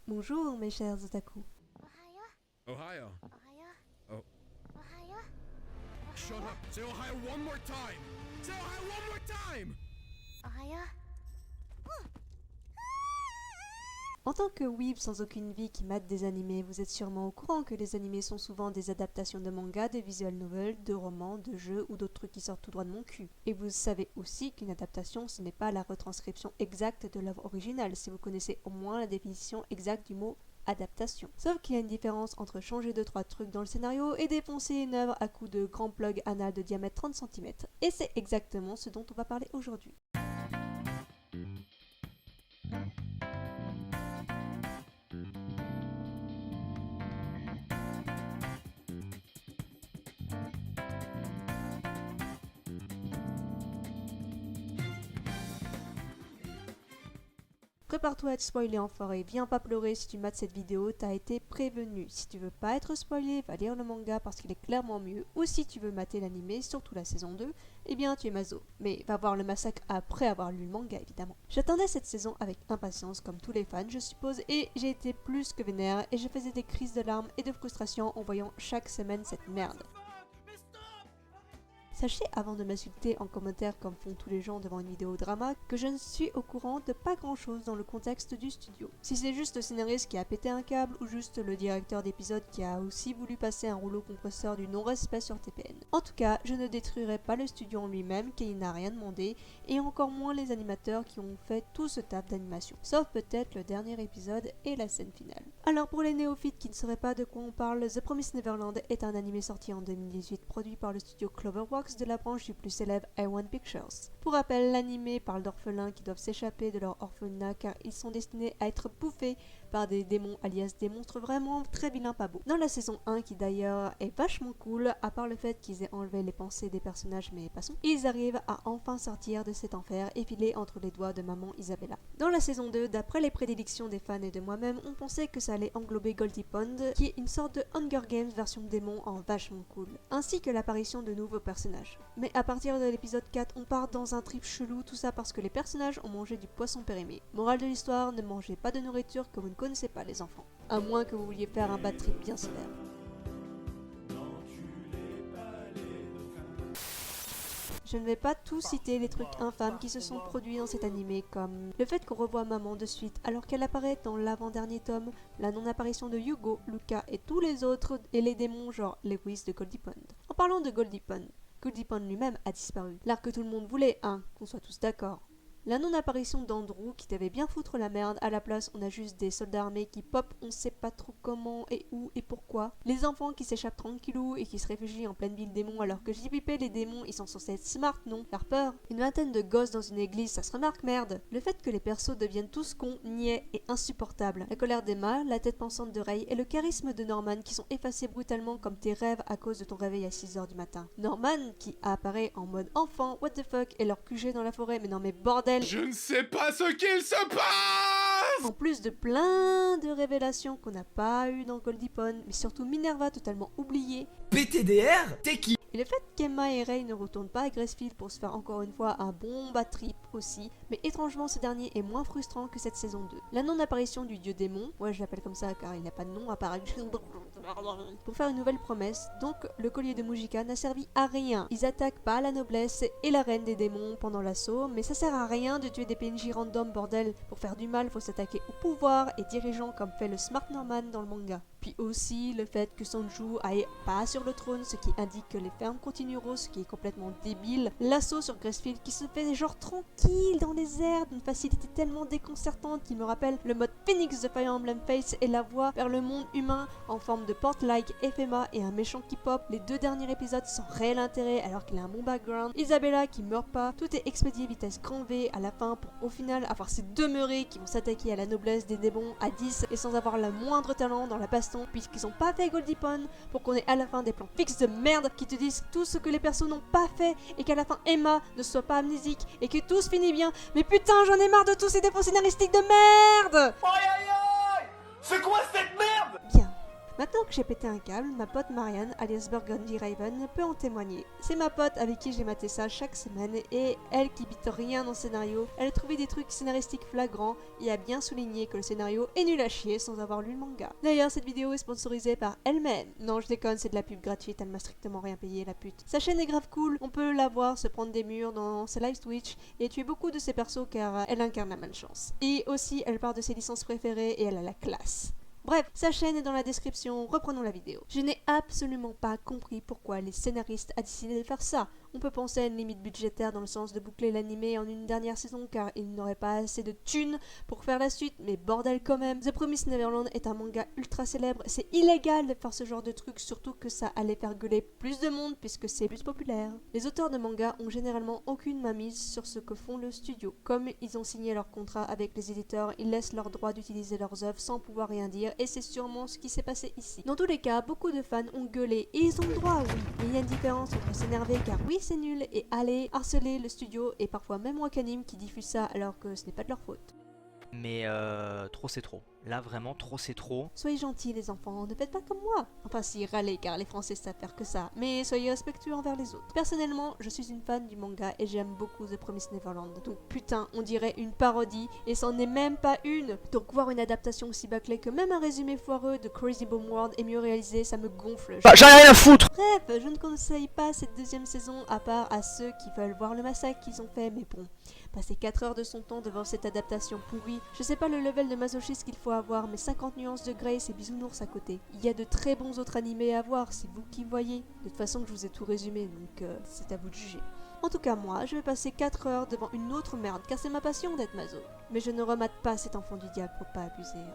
Bonjour mes chers otaku. Ohio. Oh. Shut up. Say Ohio one more time. Say Ohio one more time. En tant que weeb sans aucune vie qui mate des animés, vous êtes sûrement au courant que les animés sont souvent des adaptations de mangas, de visual novels, de romans, de jeux ou d'autres trucs qui sortent tout droit de mon cul. Et vous savez aussi qu'une adaptation ce n'est pas la retranscription exacte de l'œuvre originale, si vous connaissez au moins la définition exacte du mot adaptation. Sauf qu'il y a une différence entre changer 2-3 trucs dans le scénario et défoncer une œuvre à coups de grands plugs anal de diamètre 30 cm. Et c'est exactement ce dont on va parler aujourd'hui. Prépare-toi à être spoilé en forêt, viens pas pleurer si tu mates cette vidéo, t'as été prévenu. Si tu veux pas être spoilé, va lire le manga parce qu'il est clairement mieux. Ou si tu veux mater l'animé, surtout la saison 2, eh bien tu es maso. Mais va voir le massacre après avoir lu le manga évidemment. J'attendais cette saison avec impatience comme tous les fans je suppose et j'ai été plus que vénère et je faisais des crises de larmes et de frustration en voyant chaque semaine cette merde. Sachez, avant de m'insulter en commentaire comme font tous les gens devant une vidéo drama, que je ne suis au courant de pas grand chose dans le contexte du studio. Si c'est juste le scénariste qui a pété un câble ou juste le directeur d'épisode qui a aussi voulu passer un rouleau compresseur du non-respect sur TPN. En tout cas, je ne détruirai pas le studio en lui-même qui n'a rien demandé et encore moins les animateurs qui ont fait tout ce taf d'animation. Sauf peut-être le dernier épisode et la scène finale. Alors pour les néophytes qui ne sauraient pas de quoi on parle, The Promised Neverland est un animé sorti en 2018 produit par le studio Cloverworks de la branche du plus célèbre A1 Pictures. Pour rappel, l'animé parle d'orphelins qui doivent s'échapper de leur orphelinat car ils sont destinés à être bouffés par des démons alias des monstres vraiment très vilains pas beaux. Dans la saison 1 qui d'ailleurs est vachement cool, à part le fait qu'ils aient enlevé les pensées des personnages mais passons, ils arrivent à enfin sortir de cet enfer et filer entre les doigts de maman Isabella. Dans la saison 2, d'après les prédilections des fans et de moi-même, on pensait que ça allait englober Goldie Pond, qui est une sorte de Hunger Games version démon en vachement cool, ainsi que l'apparition de nouveaux personnages. Mais à partir de l'épisode 4, on part dans un trip chelou, tout ça parce que les personnages ont mangé du poisson périmé. Morale de l'histoire, ne mangez pas de nourriture que vous ne connaissez pas les enfants, à moins que vous vouliez faire un bad trip bien sévère. Je ne vais pas tout citer les trucs infâmes qui se sont produits dans cet animé, comme le fait qu'on revoit maman de suite alors qu'elle apparaît dans l'avant-dernier tome, la non-apparition de Hugo, Luca et tous les autres, et les démons genre Lewis de Goldie Pond. En parlant de Goldie Pond lui-même a disparu. L'art que tout le monde voulait, qu'on soit tous d'accord. La non-apparition d'Andrew qui devait bien foutre la merde, à la place on a juste des soldats armés qui pop on sait pas trop comment et où et pourquoi. Les enfants qui s'échappent tranquillou et qui se réfugient en pleine ville démon alors que JPP les démons ils sont censés être smart non, faire peur. Une vingtaine de gosses dans une église ça se remarque merde. Le fait que les persos deviennent tous cons, niais et insupportables. La colère d'Emma, la tête pensante de Ray et le charisme de Norman qui sont effacés brutalement comme tes rêves à cause de ton réveil à 6h du matin. Norman qui apparaît en mode enfant, what the fuck, et leur QG dans la forêt, mais non mais bordel. Je ne sais pas ce qu'il se passe. En plus de plein de révélations qu'on n'a pas eu dans Goldie Pond, mais surtout Minerva totalement oubliée. PTDR? T'es qui? Et le fait qu'Emma et Ray ne retournent pas à Gracefield pour se faire encore une fois un bon bad trip aussi, mais étrangement ce dernier est moins frustrant que cette saison 2. La non-apparition du dieu démon, ouais je l'appelle comme ça car il n'a pas de nom à part pour faire une nouvelle promesse, donc le collier de Mujika n'a servi à rien. Ils attaquent pas la noblesse et la reine des démons pendant l'assaut, mais ça sert à rien de tuer des PNJ random bordel. Pour faire du mal, faut s'attaquer au pouvoir et dirigeants comme fait le Smart Norman dans le manga. Puis aussi le fait que Sonju aille pas sur le trône, ce qui indique que les fermes continueront, ce qui est complètement débile. L'assaut sur Gracefield qui se fait genre tranquille dans les airs d'une facilité tellement déconcertante qui me rappelle le mode Phoenix de Fire Emblem Fates et la voie vers le monde humain en forme de porte-like FMA et un méchant qui pop. Les deux derniers épisodes sans réel intérêt alors qu'il a un bon background. Isabella qui meurt pas, tout est expédié vitesse grand V à la fin pour au final avoir ces demeurés qui vont s'attaquer à la noblesse des démons à 10 et sans avoir le moindre talent dans la baston puisqu'ils ont pas fait Goldie Pond pour qu'on ait à la fin des plans fixes de merde qui te disent tout ce que les persos n'ont pas fait et qu'à la fin Emma ne soit pas amnésique et que tout se finit bien. Mais putain j'en ai marre de tous ces défauts scénaristiques de merde. Aïe aïe aïe! C'est quoi cette merde? Bien. Maintenant que j'ai pété un câble, ma pote Marianne, alias Burgundy Raven, peut en témoigner. C'est ma pote avec qui j'ai maté ça chaque semaine et elle qui bite rien dans le scénario, elle a trouvé des trucs scénaristiques flagrants et a bien souligné que le scénario est nul à chier sans avoir lu le manga. D'ailleurs, cette vidéo est sponsorisée par elle-même. Non, je déconne, c'est de la pub gratuite, elle m'a strictement rien payé, la pute. Sa chaîne est grave cool, on peut la voir se prendre des murs dans ses live Twitch et tuer beaucoup de ses persos car elle incarne la malchance. Et aussi, elle parle de ses licences préférées et elle a la classe. Bref, sa chaîne est dans la description, reprenons la vidéo. Je n'ai absolument pas compris pourquoi les scénaristes a décidé de faire ça. On peut penser à une limite budgétaire dans le sens de boucler l'animé en une dernière saison car il n'aurait pas assez de thunes pour faire la suite, mais bordel quand même. The Promised Neverland est un manga ultra célèbre, c'est illégal de faire ce genre de truc, surtout que ça allait faire gueuler plus de monde puisque c'est plus populaire. Les auteurs de manga ont généralement aucune mainmise sur ce que font le studio. Comme ils ont signé leur contrat avec les éditeurs, ils laissent leur droit d'utiliser leurs œuvres sans pouvoir rien dire et c'est sûrement ce qui s'est passé ici. Dans tous les cas, beaucoup de fans ont gueulé et ils ont le droit, oui. Mais il y a une différence entre s'énerver car oui c'est nul et aller harceler le studio et parfois même Wakanim qui diffuse ça alors que ce n'est pas de leur faute. Mais trop c'est trop. Là vraiment trop c'est trop. Soyez gentils les enfants, ne faites pas comme moi. Enfin si, râlez car les Français savent faire que ça, mais soyez respectueux envers les autres. Personnellement, je suis une fan du manga et j'aime beaucoup The Promised Neverland. Donc putain, on dirait une parodie et c'en est même pas une. Donc voir une adaptation aussi bâclée que même un résumé foireux de Crazy Bomb World est mieux réalisé, ça me gonfle. J'en ai rien à foutre. Bref, je ne conseille pas cette deuxième saison à part à ceux qui veulent voir le massacre qu'ils ont fait, mais bon, passer 4 heures de son temps devant cette adaptation pourrie, je sais pas le level de masochisme qu'il faut avoir, mais 50 nuances de Grace et Bisounours à côté. Il y a de très bons autres animés à voir, c'est vous qui voyez. De toute façon, je vous ai tout résumé, donc c'est à vous de juger. En tout cas, moi, je vais passer 4 heures devant une autre merde, car c'est ma passion d'être maso. Mais je ne remate pas cet enfant du diable, faut pas abuser.